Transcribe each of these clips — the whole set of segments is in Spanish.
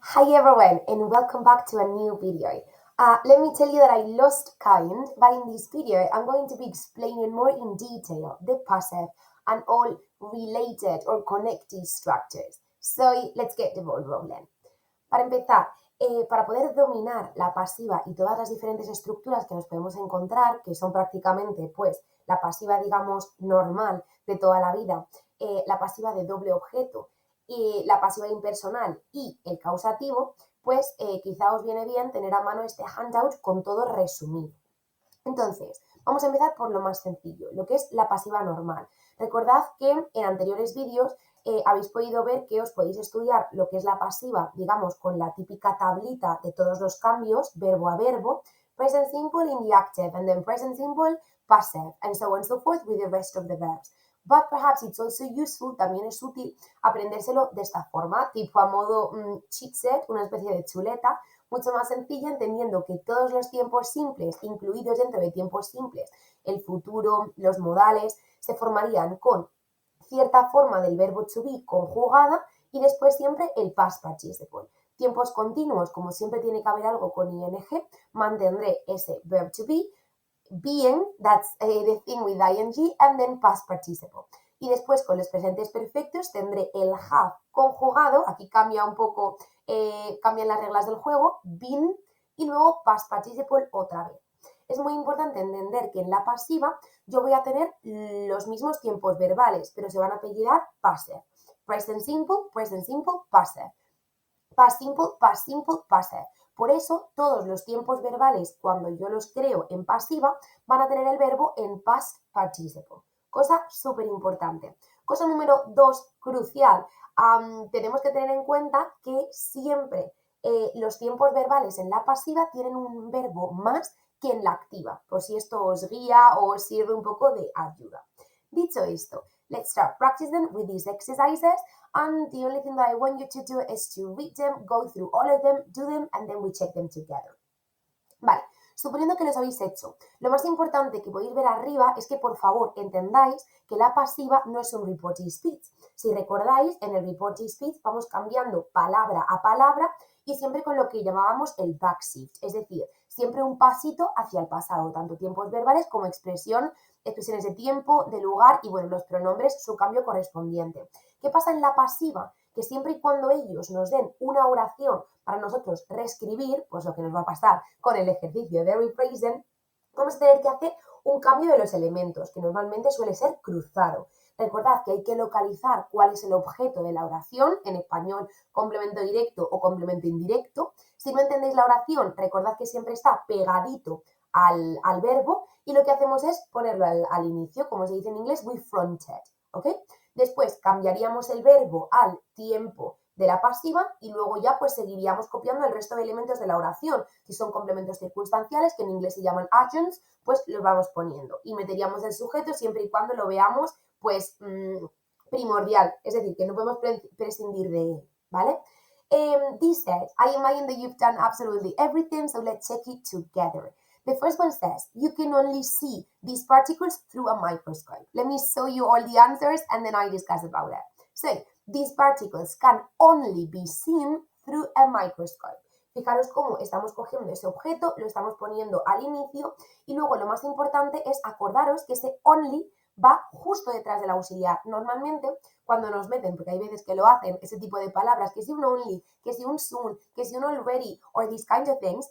Hi everyone and welcome back to a new video. Let me tell you that I lost count, but in this video I'm going to be explaining more in detail the passive and all related or connected structures. So let's get the ball rolling. Para empezar, para poder dominar la pasiva y todas las diferentes estructuras que nos podemos encontrar, que son prácticamente pues la pasiva digamos normal de toda la vida, la pasiva de doble objeto, y la pasiva impersonal y el causativo, pues quizá os viene bien tener a mano este handout con todo resumido. Entonces, vamos a empezar por lo más sencillo, lo que es la pasiva normal. Recordad que en anteriores vídeos habéis podido ver que os podéis estudiar lo que es la pasiva, digamos, con la típica tablita de todos los cambios, verbo a verbo, present simple in the active, and then present simple, passive, and so on and so forth with the rest of the verbs. But perhaps it's also useful, también es útil aprendérselo de esta forma, tipo a modo cheat set, una especie de chuleta, mucho más sencilla, entendiendo que todos los tiempos simples, incluidos dentro de tiempos simples, el futuro, los modales, se formarían con cierta forma del verbo to be conjugada y después siempre el past participle. Tiempos continuos, como siempre tiene que haber algo con ing, mantendré ese verb to be, being, that's the thing with ing, and then past participle. Y después con los presentes perfectos tendré el have conjugado, aquí cambia un poco, cambian las reglas del juego, been, y luego past participle otra vez. Es muy importante entender que en la pasiva yo voy a tener los mismos tiempos verbales, pero se van a apellidar passive. Present simple, passive. Past simple, passive. Por eso, todos los tiempos verbales, cuando yo los creo en pasiva, van a tener el verbo en past participle. Cosa súper importante. Cosa número 2, crucial. Tenemos que tener en cuenta que siempre los tiempos verbales en la pasiva tienen un verbo más que en la activa, por si esto os guía o os sirve un poco de ayuda. Dicho esto, let's start practicing with these exercises, and the only thing that I want you to do is to read them, go through all of them, do them, and then we check them together. Vale, suponiendo que los habéis hecho, lo más importante que podéis ver arriba es que por favor entendáis que la pasiva no es un reported speech. Si recordáis, en el reported speech vamos cambiando palabra a palabra y siempre con lo que llamábamos el backshift, es decir, siempre un pasito hacia el pasado, tanto tiempos verbales como expresiones de tiempo, de lugar y bueno, los pronombres, su cambio correspondiente. ¿Qué pasa en la pasiva? Que siempre y cuando ellos nos den una oración para nosotros reescribir, pues lo que nos va a pasar con el ejercicio de rephrasing, vamos a tener que hacer un cambio de los elementos, que normalmente suele ser cruzado. Recordad que hay que localizar cuál es el objeto de la oración, en español complemento directo o complemento indirecto. Si no entendéis la oración, recordad que siempre está pegadito al verbo y lo que hacemos es ponerlo al inicio, como se dice en inglés, we fronted, ¿ok? Después cambiaríamos el verbo al tiempo de la pasiva y luego ya pues seguiríamos copiando el resto de elementos de la oración. Si son complementos circunstanciales, que en inglés se llaman adjuncts, pues los vamos poniendo. Y meteríamos el sujeto siempre y cuando lo veamos pues primordial, es decir, que no podemos prescindir de él, ¿vale? This says, I imagine that you've done absolutely everything, so let's check it together. The first one says, you can only see these particles through a microscope. Let me show you all the answers and then I discuss about it. So, these particles can only be seen through a microscope. Fijaros cómo estamos cogiendo ese objeto, lo estamos poniendo al inicio y luego lo más importante es acordaros que ese only va justo detrás del auxiliar. Normalmente cuando nos meten, porque hay veces que lo hacen, ese tipo de palabras, que si un only, que si un soon, que si un already, or these kinds of things,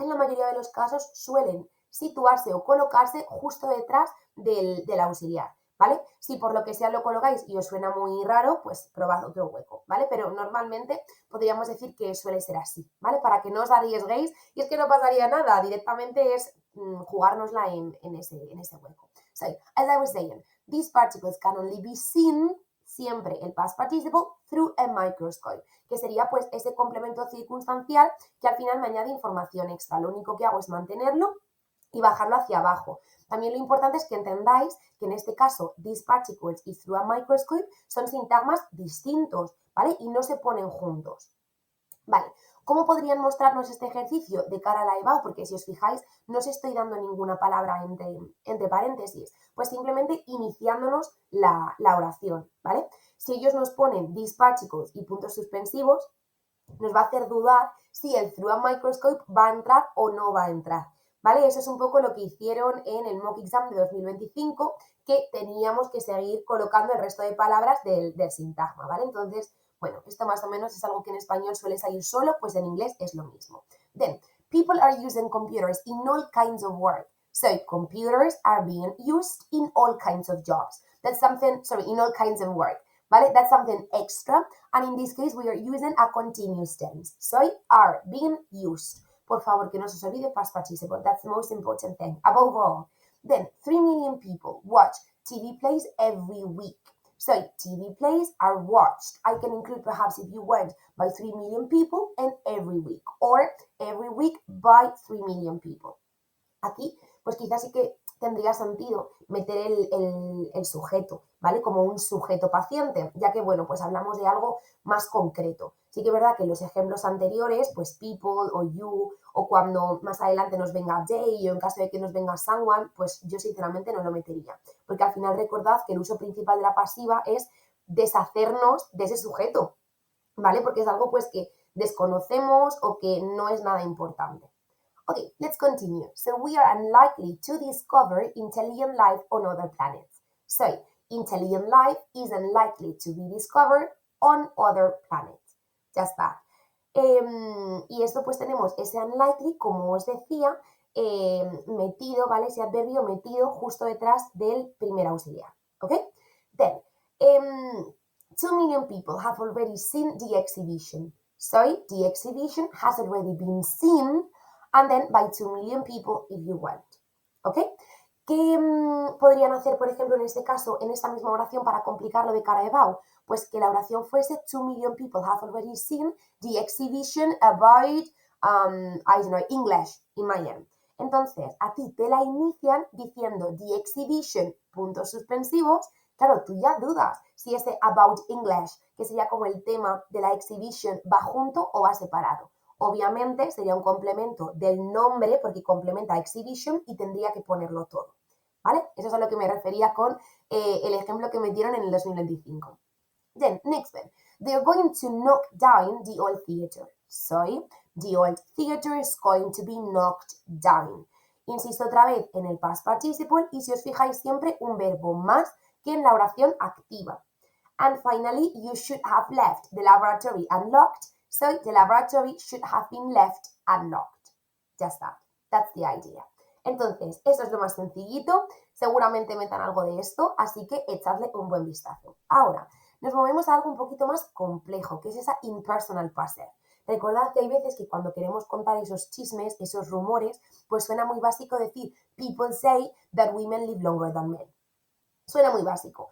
en la mayoría de los casos suelen situarse o colocarse justo detrás del auxiliar, ¿vale? Si por lo que sea lo colocáis y os suena muy raro, pues probad otro hueco, ¿vale? Pero normalmente podríamos decir que suele ser así, ¿vale? Para que no os arriesguéis y es que no pasaría nada, directamente es jugárnosla en ese hueco. So, as I was saying, these particles can only be seen, siempre el past participle, through a microscope, que sería pues ese complemento circunstancial que al final me añade información extra. Lo único que hago es mantenerlo y bajarlo hacia abajo. También lo importante es que entendáis que en este caso these particles y through a microscope son sintagmas distintos, ¿vale? Y no se ponen juntos. Vale, ¿cómo podrían mostrarnos este ejercicio de cara a la EBAU? Porque si os fijáis, no os estoy dando ninguna palabra entre paréntesis, pues simplemente iniciándonos la oración, ¿vale? Si ellos nos ponen these particles y puntos suspensivos, nos va a hacer dudar si el through a microscope va a entrar o no va a entrar, ¿vale? Eso es un poco lo que hicieron en el mock exam de 2025, que teníamos que seguir colocando el resto de palabras del sintagma, ¿vale? Entonces, bueno, esto más o menos es algo que en español suele salir solo, pues en inglés es lo mismo. Then, people are using computers in all kinds of work. So, computers are being used in all kinds of jobs. That's something, in all kinds of work, ¿vale? That's something extra. And in this case, we are using a continuous tense. So, are being used. Por favor, que no se os olvide past participle. That's the most important thing. Above all. Then, 3 million people watch TV plays every week. So, TV plays are watched. I can include perhaps, if you want, by 3 million people and every week. Or every week by 3 million people. Aquí, pues quizás sí que tendría sentido meter el sujeto, ¿vale? Como un sujeto paciente, ya que, bueno, pues hablamos de algo más concreto. Sí que es verdad que en los ejemplos anteriores, pues people o you, o cuando más adelante nos venga they, o en caso de que nos venga someone, pues yo sinceramente no lo metería. Porque al final recordad que el uso principal de la pasiva es deshacernos de ese sujeto, ¿vale? Porque es algo pues que desconocemos o que no es nada importante. Okay, let's continue. So we are unlikely to discover intelligent life on other planets. So intelligent life is unlikely to be discovered on other planets. Just that. Y esto pues tenemos ese unlikely, como os decía, metido, ¿vale? Ese adverbio metido justo detrás del primer auxiliar. Okay? Then, 2 million people have already seen the exhibition. So the exhibition has already been seen and then by 2 million people if you want. ¿Ok? ¿Qué podrían hacer, por ejemplo, en este caso, en esta misma oración para complicarlo de cara a about? Pues que la oración fuese 2 million people have already seen the exhibition about, I don't know, English in Miami. Entonces, a ti te la inician diciendo the exhibition, puntos suspensivos. Claro, tú ya dudas si ese about English, que sería como el tema de la exhibition, va junto o va separado. Obviamente sería un complemento del nombre porque complementa exhibition y tendría que ponerlo todo, ¿vale? Eso es a lo que me refería con el ejemplo que me dieron en el 2025. Then, next one. They're going to knock down the old theater. So, the old theater is going to be knocked down. Insisto otra vez en el past participle y si os fijáis siempre un verbo más que en la oración activa. And finally, you should have left the laboratory unlocked. So the laboratory should have been left unlocked. Just that. That's the idea. Entonces, eso es lo más sencillito. Seguramente metan algo de esto, así que echadle un buen vistazo. Ahora, nos movemos a algo un poquito más complejo, que es esa impersonal passive. Recordad que hay veces que cuando queremos contar esos chismes, esos rumores, pues suena muy básico decir people say that women live longer than men. Suena muy básico.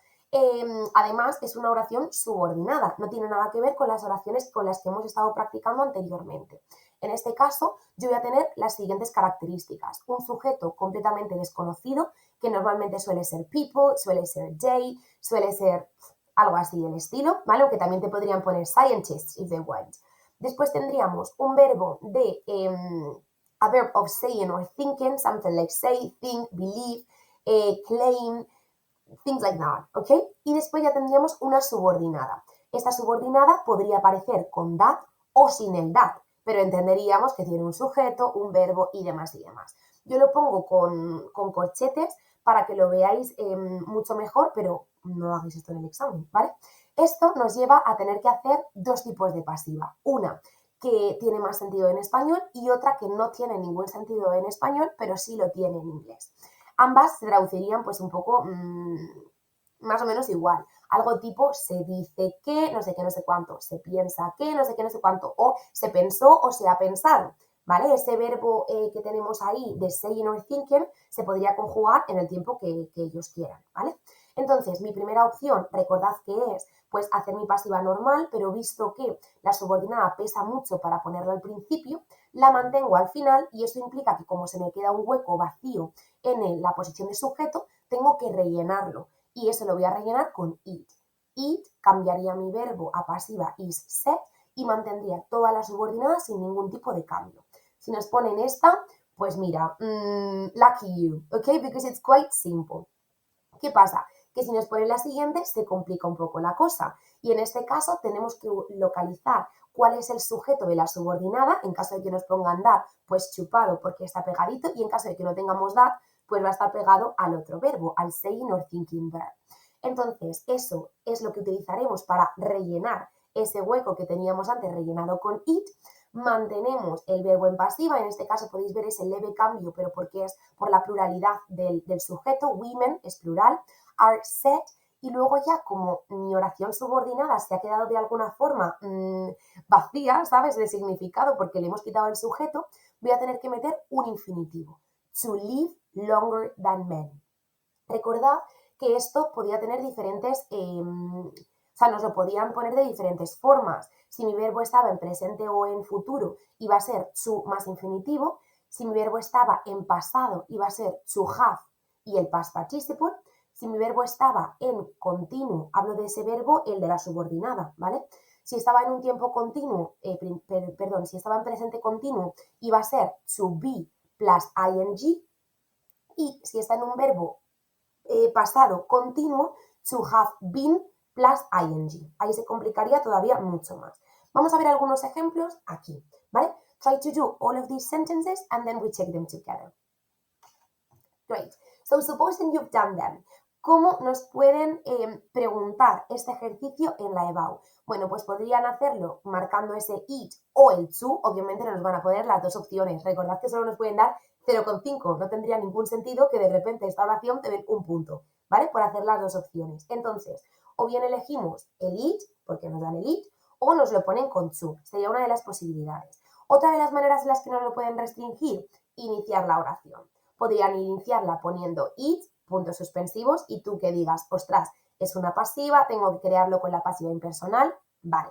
Además, es una oración subordinada, no tiene nada que ver con las oraciones con las que hemos estado practicando anteriormente. En este caso, yo voy a tener las siguientes características. Un sujeto completamente desconocido, que normalmente suele ser people, suele ser they, suele ser algo así del estilo, ¿vale? Aunque también te podrían poner scientists if they want. Después tendríamos un verbo de a verb of saying or thinking, something like say, think, believe, claim, things like that, ¿ok? Y después ya tendríamos una subordinada. Esta subordinada podría aparecer con that o sin el that, pero entenderíamos que tiene un sujeto, un verbo y demás y demás. Yo lo pongo con corchetes para que lo veáis mucho mejor, pero no hagáis esto en el examen, ¿vale? Esto nos lleva a tener que hacer dos tipos de pasiva. Una que tiene más sentido en español y otra que no tiene ningún sentido en español, pero sí lo tiene en inglés. Ambas se traducirían pues un poco más o menos igual. Algo tipo se dice que, no sé qué, no sé cuánto, se piensa que, no sé qué, no sé cuánto, o se pensó o se ha pensado, ¿vale? Ese verbo que tenemos ahí de saying or thinking se podría conjugar en el tiempo que ellos quieran, ¿vale? Entonces, mi primera opción, recordad que es pues hacer mi pasiva normal, pero visto que la subordinada pesa mucho para ponerla al principio, la mantengo al final y eso implica que como se me queda un hueco vacío en la posición de sujeto, tengo que rellenarlo y eso lo voy a rellenar con it. It cambiaría mi verbo a pasiva is set y mantendría todas las subordinadas sin ningún tipo de cambio. Si nos ponen esta, pues mira, lucky you, ¿ok? Because it's quite simple. ¿Qué pasa? que si nos ponen la siguiente se complica un poco la cosa. Y en este caso tenemos que localizar cuál es el sujeto de la subordinada. En caso de que nos pongan that, pues chupado porque está pegadito, y en caso de que no tengamos that, pues va a estar pegado al otro verbo, al saying or thinking verb. Entonces, eso es lo que utilizaremos para rellenar ese hueco que teníamos antes rellenado con it. Mantenemos el verbo en pasiva, en este caso podéis ver ese leve cambio, pero porque es por la pluralidad del sujeto, women es plural, are set, y luego ya como mi oración subordinada se ha quedado de alguna forma vacía, ¿sabes?, de significado porque le hemos quitado el sujeto, voy a tener que meter un infinitivo. To live longer than men. Recordad que esto podía tener diferentes, o sea, nos lo podían poner de diferentes formas. Si mi verbo estaba en presente o en futuro, iba a ser to más infinitivo. Si mi verbo estaba en pasado, iba a ser to have y el past participle. Si mi verbo estaba en continuo, hablo de ese verbo, el de la subordinada, ¿vale? Si estaba en un tiempo continuo, si estaba en presente continuo, iba a ser to be plus ing. Y si está en un verbo pasado continuo, to have been plus ing. Ahí se complicaría todavía mucho más. Vamos a ver algunos ejemplos aquí, ¿vale? Try to do all of these sentences and then we check them together. Great. So supposing you've done them. ¿Cómo nos pueden preguntar este ejercicio en la EBAU? Bueno, pues podrían hacerlo marcando ese it o el to. Obviamente nos van a poner las dos opciones. Recordad que solo nos pueden dar 0,5. No tendría ningún sentido que de repente esta oración te den un punto, ¿vale? Por hacer las dos opciones. Entonces, o bien elegimos el it, porque nos dan el it, o nos lo ponen con to. Sería una de las posibilidades. Otra de las maneras en las que nos lo pueden restringir, iniciar la oración. Podrían iniciarla poniendo it, puntos suspensivos, y tú que digas, ostras, es una pasiva, tengo que crearlo con la pasiva impersonal, vale.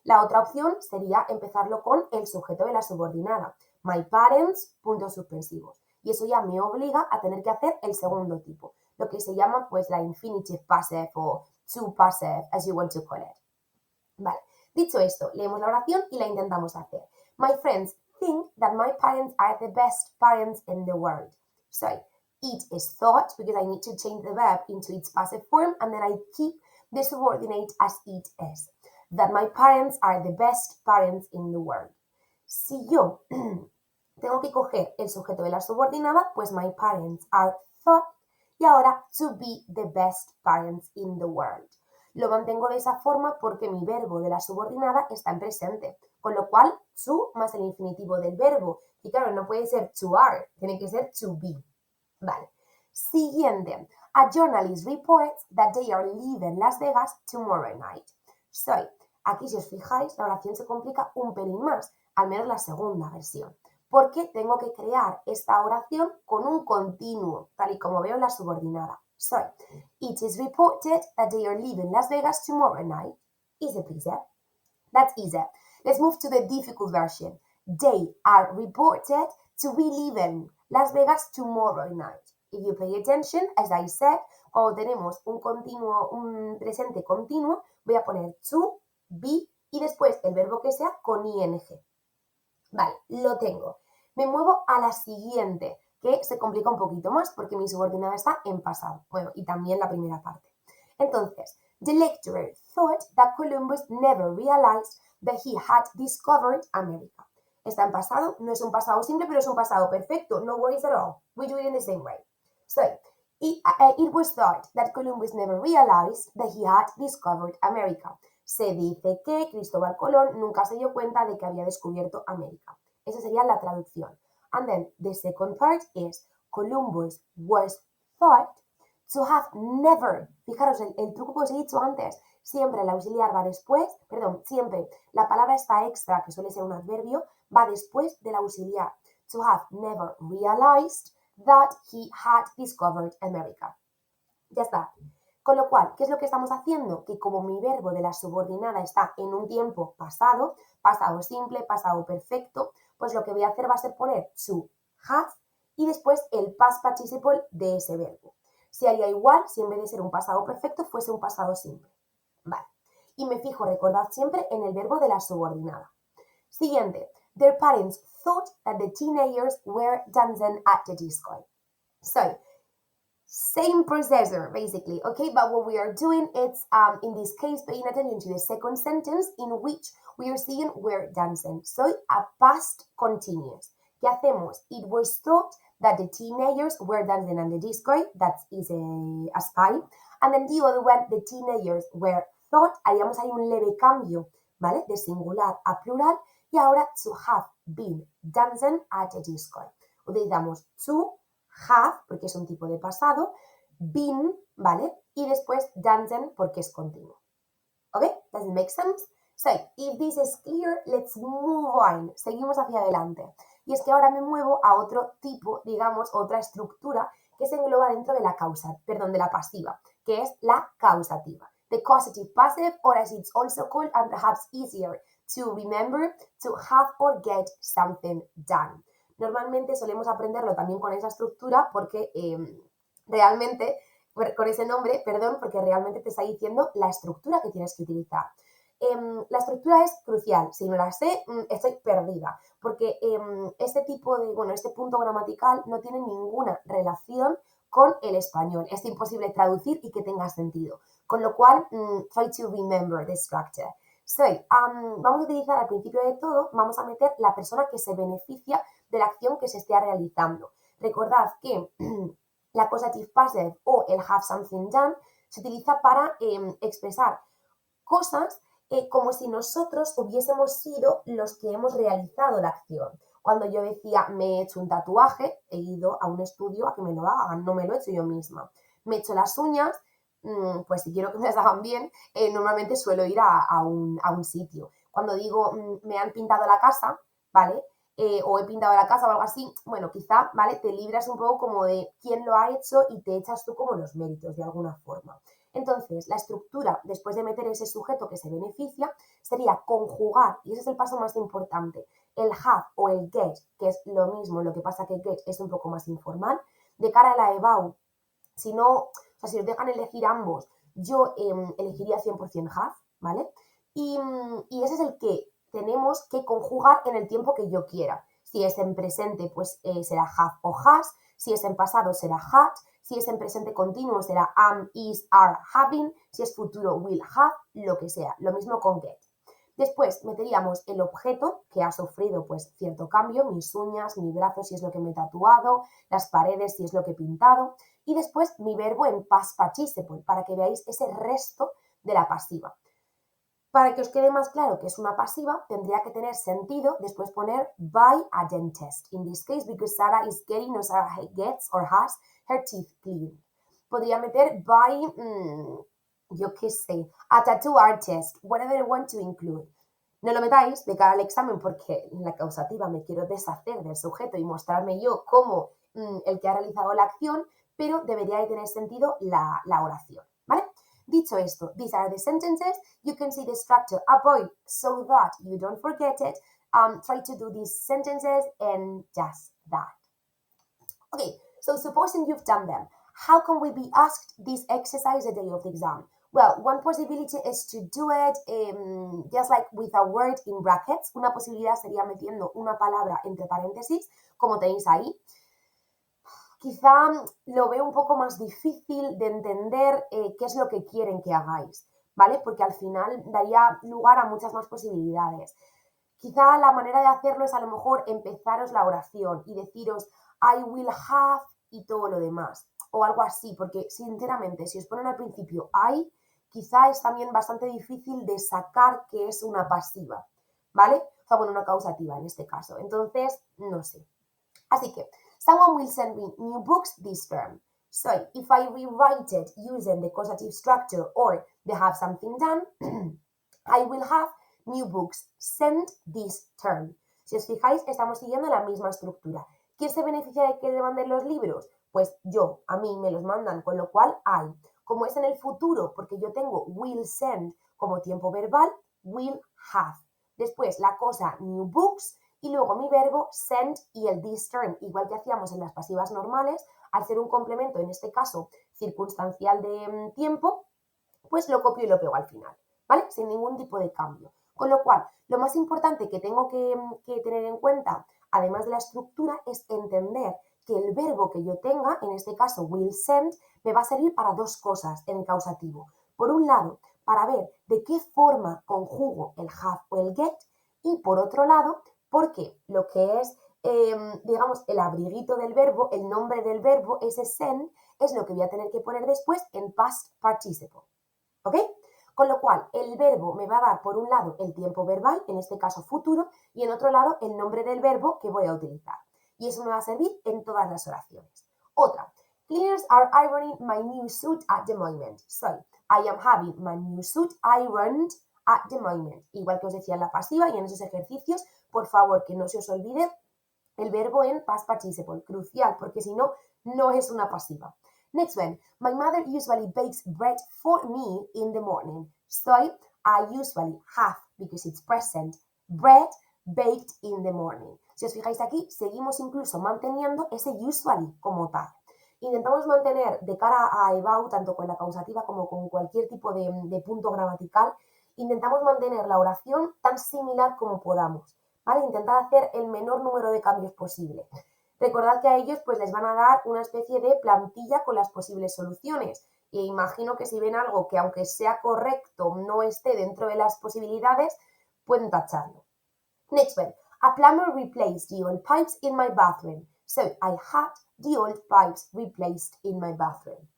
La otra opción sería empezarlo con el sujeto de la subordinada. My parents, puntos suspensivos. Y eso ya me obliga a tener que hacer el segundo tipo, lo que se llama pues la infinitive passive o to passive, as you want to call it. Vale, dicho esto, leemos la oración y la intentamos hacer. My friends think that my parents are the best parents in the world. So, it is thought because I need to change the verb into its passive form and then I keep the subordinate as it is. That my parents are the best parents in the world. Si yo tengo que coger el sujeto de la subordinada, pues my parents are thought y ahora to be the best parents in the world. Lo mantengo de esa forma porque mi verbo de la subordinada está en presente, con lo cual to más el infinitivo del verbo. Y claro, no puede ser to are, tiene que ser to be. Vale. Siguiente. A journalist reports that they are leaving Las Vegas tomorrow night. So, aquí si os fijáis, la oración se complica un pelín más, al menos la segunda versión, porque tengo que crear esta oración con un continuo, tal y como veo en la subordinada. So, it is reported that they are leaving Las Vegas tomorrow night. Easy peasy. That's easy. Let's move to the difficult version. They are reported to be leaving Las Vegas tomorrow night. If you pay attention, as I said, cuando tenemos un presente continuo, voy a poner to, be y después el verbo que sea con ing. Vale, lo tengo. Me muevo a la siguiente, que se complica un poquito más porque mi subordinada está en pasado. Bueno, y también la primera parte. Entonces, the lecturer thought that Columbus never realized that he had discovered America. Está en pasado, no es un pasado simple, pero es un pasado perfecto. No worries at all. We do it in the same way. So, it was thought that Columbus never realized that he had discovered America. Se dice que Cristóbal Colón nunca se dio cuenta de que había descubierto América. Esa sería la traducción. And then the second part is Columbus was thought to have never. Fijaros, el truco que os he dicho antes. Siempre el auxiliar va después, siempre la palabra esta extra, que suele ser un adverbio, va después del auxiliar. To have never realized that he had discovered America. Ya está. Con lo cual, ¿qué es lo que estamos haciendo? Que como mi verbo de la subordinada está en un tiempo pasado, pasado simple, pasado perfecto, pues lo que voy a hacer va a ser poner to have y después el past participle de ese verbo. Se haría igual si en vez de ser un pasado perfecto fuese un pasado simple. Vale. Y me fijo, recordad siempre, en el verbo de la subordinada. Siguiente. Their parents thought that the teenagers were dancing at the disco. So, Same processor, basically, okay? But what we are doing, it's, in this case, paying attention to the second sentence in which we are seeing we're dancing. So, a past continuous. ¿Qué hacemos? It was thought that the teenagers were dancing on the disco. That is a spy. And then the other one, the teenagers were thought. Haríamos ahí un leve cambio, ¿vale? De singular a plural. Y ahora, to have been dancing at a disco. Utilizamos to, have, porque es un tipo de pasado, been, ¿vale? Y después dancing, porque es continuo. ¿Ok? Does it make sense? So, if this is clear, let's move on. Seguimos hacia adelante. Y es que ahora me muevo a otro tipo, digamos, otra estructura que se engloba dentro de la de la pasiva, que es la causativa. The causative passive, or as it's also called, and perhaps easier to remember, to have or get something done. Normalmente solemos aprenderlo también con esa estructura porque realmente, con ese nombre, perdón, porque realmente te está diciendo la estructura que tienes que utilizar. La estructura es crucial. Si no la sé, estoy perdida, porque este punto gramatical no tiene ninguna relación con el español. Es imposible traducir y que tenga sentido. Con lo cual, try to remember the structure. So, vamos a utilizar al principio de todo, vamos a meter la persona que se beneficia de la acción que se esté realizando. Recordad que la causative passive o el have something done se utiliza para expresar cosas como si nosotros hubiésemos sido los que hemos realizado la acción. Cuando yo decía me he hecho un tatuaje, he ido a un estudio a que me lo hagan, no me lo he hecho yo misma. Me he hecho las uñas, pues si quiero que me las hagan bien, normalmente suelo ir a un sitio. Cuando digo me han pintado la casa, ¿vale? O he pintado la casa o algo así, bueno, quizá, ¿vale? Te libras un poco como de quién lo ha hecho y te echas tú como los méritos de alguna forma. Entonces, la estructura, después de meter ese sujeto que se beneficia, sería conjugar, y ese es el paso más importante, el have o el get, que es lo mismo, lo que pasa que get es un poco más informal, de cara a la about. Si no, o sea, si os dejan elegir ambos, yo elegiría 100% have, ¿vale? Y ese es el que tenemos que conjugar en el tiempo que yo quiera. Si es en presente, pues será have o has. Si es en pasado, será had. Si es en presente continuo, será am, is, are, having. Si es futuro, will have, lo que sea. Lo mismo con get. Después meteríamos el objeto que ha sufrido pues cierto cambio, mis uñas, mi brazo si es lo que me he tatuado, las paredes si es lo que he pintado, y después mi verbo en past participle para que veáis ese resto de la pasiva. Para que os quede más claro que es una pasiva, tendría que tener sentido después poner by a dentist. In this case, because Sarah is getting, or Sarah gets or has her teeth cleaned. Podría meter by, yo qué sé, a tattoo artist, whatever you want to include. No lo metáis de cara al examen porque en la causativa me quiero deshacer del sujeto y mostrarme yo como el que ha realizado la acción, pero debería de tener sentido la oración, ¿vale? Dicho esto, these are the sentences. You can see the structure above so that you don't forget it. Try to do these sentences and just that. Okay, so supposing you've done them, how can we be asked this exercise the day of the exam? Well, one possibility is to do it just like with a word in brackets. Una posibilidad sería metiendo una palabra entre paréntesis, como tenéis ahí. Quizá lo veo un poco más difícil de entender qué es lo que quieren que hagáis, ¿vale? Porque al final daría lugar a muchas más posibilidades. Quizá la manera de hacerlo es a lo mejor empezaros la oración y deciros I will have y todo lo demás, o algo así, porque sinceramente, si os ponen al principio I, quizá es también bastante difícil de sacar que es una pasiva, ¿vale? O sea, bueno, una causativa en este caso. Entonces, no sé. Así que, someone will send me new books this term. So, if I rewrite it using the causative structure or they have something done, I will have new books sent this term. Si os fijáis, estamos siguiendo la misma estructura. ¿Quién se beneficia de que le manden los libros? Pues yo, a mí me los mandan, con lo cual I. Como es en el futuro, porque yo tengo will send como tiempo verbal, will have. Después la cosa new books y luego mi verbo send y el this term, igual que hacíamos en las pasivas normales, al ser un complemento, en este caso circunstancial de tiempo, pues lo copio y lo pego al final, ¿vale? Sin ningún tipo de cambio. Con lo cual, lo más importante que tengo que tener en cuenta, además de la estructura, es entender que el verbo que yo tenga, en este caso will send, me va a servir para dos cosas en el causativo. Por un lado, para ver de qué forma conjugo el have o el get, y por otro lado, porque lo que es, digamos, el abriguito del verbo, el nombre del verbo, ese send, es lo que voy a tener que poner después en past participle. ¿Ok? Con lo cual, el verbo me va a dar, por un lado, el tiempo verbal, en este caso futuro, y en otro lado, el nombre del verbo que voy a utilizar. Y eso me va a servir en todas las oraciones. Otra. Cleaners are ironing my new suit at the moment. So, I am having my new suit ironed at the moment. Igual que os decía en la pasiva y en esos ejercicios, por favor, que no se os olvide el verbo en past participle. Crucial, porque si no, no es una pasiva. Next one. My mother usually bakes bread for me in the morning. So, I usually have, because it's present, bread baked in the morning. Si os fijáis aquí, seguimos incluso manteniendo ese usually como tal. Intentamos mantener de cara a about, tanto con la causativa como con cualquier tipo de punto gramatical, intentamos mantener la oración tan similar como podamos, ¿vale? Intentar hacer el menor número de cambios posible. Recordad que a ellos pues les van a dar una especie de plantilla con las posibles soluciones. E imagino que si ven algo que aunque sea correcto no esté dentro de las posibilidades, pueden tacharlo. Next one. A plumber replaced the old pipes in my bathroom. So I had the old pipes replaced in my bathroom.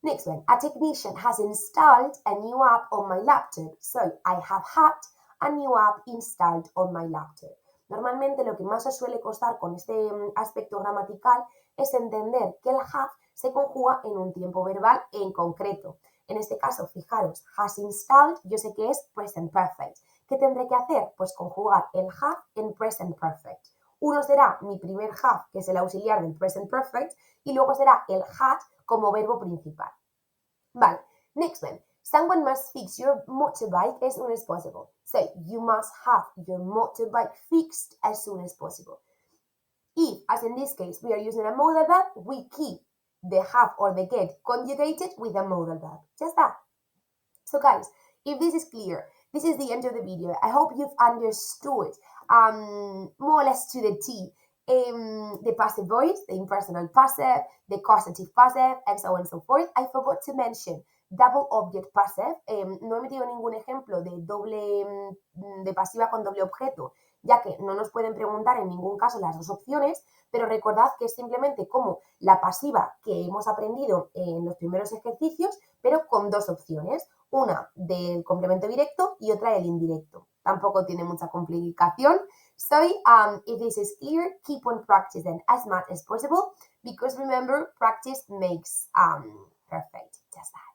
Next one. A technician has installed a new app on my laptop. So I have had a new app installed on my laptop. Normalmente lo que más os suele costar con este aspecto gramatical es entender que el have se conjuga en un tiempo verbal en concreto. En este caso, fijaros, has installed, yo sé que es present perfect. ¿Qué tendré que hacer? Pues conjugar el have en present perfect. Uno será mi primer have, que es el auxiliar del present perfect, y luego será el had como verbo principal. Vale, next one. Someone must fix your motorbike as soon as possible. So, you must have your motorbike fixed as soon as possible. If, as in this case, we are using a modal verb, we keep the have or the get conjugated with a modal verb. Just that. So, guys, if this is clear, this is the end of the video. I hope you've understood more or less to the T the passive voice, the impersonal passive, the causative passive, and so on and so forth. I forgot to mention double object passive. No he metido ningún ejemplo de de pasiva con doble objeto, ya que no nos pueden preguntar en ningún caso las dos opciones, pero recordad que es simplemente como la pasiva que hemos aprendido en los primeros ejercicios, pero con dos opciones, una del complemento directo y otra del indirecto. Tampoco tiene mucha complicación. So, if this is clear, keep on practicing as much as possible, because remember, practice makes perfect. Just that.